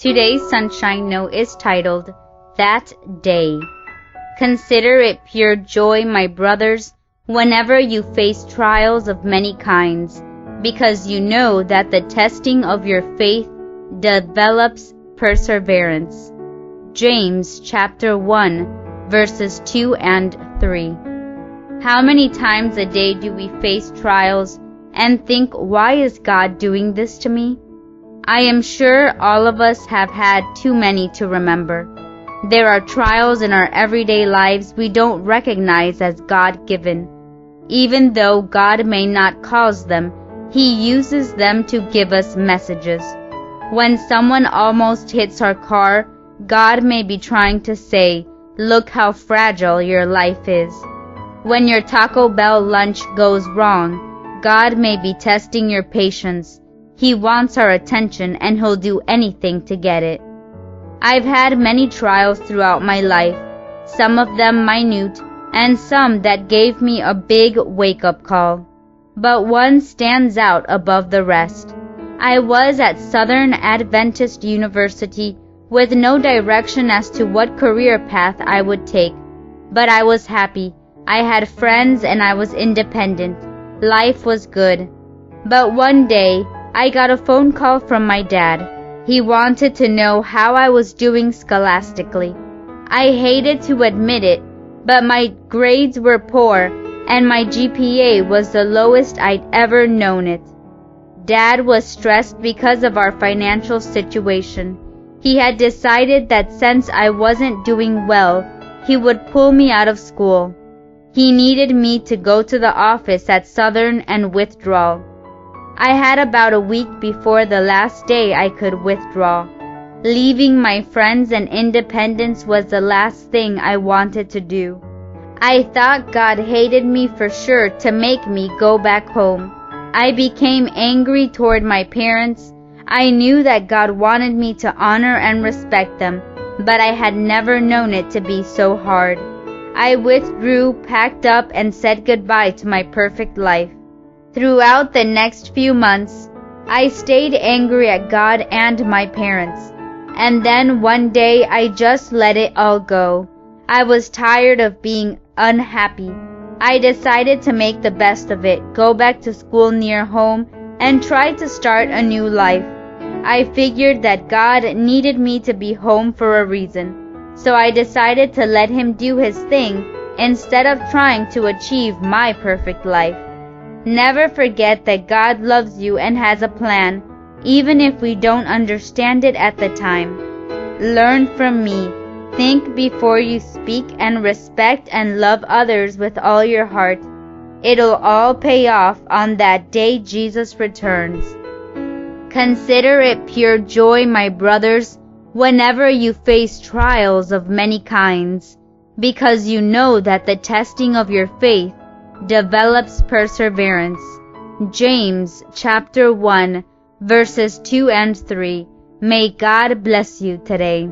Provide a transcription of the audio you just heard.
Today's Sunshine Note is titled, That Day. Consider it pure joy, my brothers, whenever you face trials of many kinds, because you know that the testing of your faith develops perseverance. James chapter 1, verses 2 and 3. How many times a day do we face trials and think, why is God doing this to me? I am sure all of us have had too many to remember. There are trials in our everyday lives we don't recognize as God-given. Even though God may not cause them, He uses them to give us messages. When someone almost hits our car, God may be trying to say, look how fragile your life is. When your Taco Bell lunch goes wrong, God may be testing your patience. He wants our attention and He'll do anything to get it. I've had many trials throughout my life, some of them minute, and some that gave me a big wake-up call. But one stands out above the rest. I was at Southern Adventist University with no direction as to what career path I would take. But I was happy. I had friends and I was independent. Life was good. But one day, I got a phone call from my dad. He wanted to know how I was doing scholastically. I hated to admit it, but my grades were poor and my GPA was the lowest I'd ever known it. Dad was stressed because of our financial situation. He had decided that since I wasn't doing well, he would pull me out of school. He needed me to go to the office at Southern and withdraw. I had about a week before the last day I could withdraw. Leaving my friends and independence was the last thing I wanted to do. I thought God hated me for sure to make me go back home. I became angry toward my parents. I knew that God wanted me to honor and respect them, but I had never known it to be so hard. I withdrew, packed up, and said goodbye to my perfect life. Throughout the next few months, I stayed angry at God and my parents. And then one day I just let it all go. I was tired of being unhappy. I decided to make the best of it, go back to school near home, and try to start a new life. I figured that God needed me to be home for a reason, so I decided to let Him do His thing instead of trying to achieve my perfect life. Never forget that God loves you and has a plan, even if we don't understand it at the time. Learn from me. Think before you speak and respect and love others with all your heart. It'll all pay off on that day Jesus returns. Consider it pure joy, my brothers, whenever you face trials of many kinds, because you know that the testing of your faith develops perseverance. James chapter 1, verses 2 and 3. May God bless you today.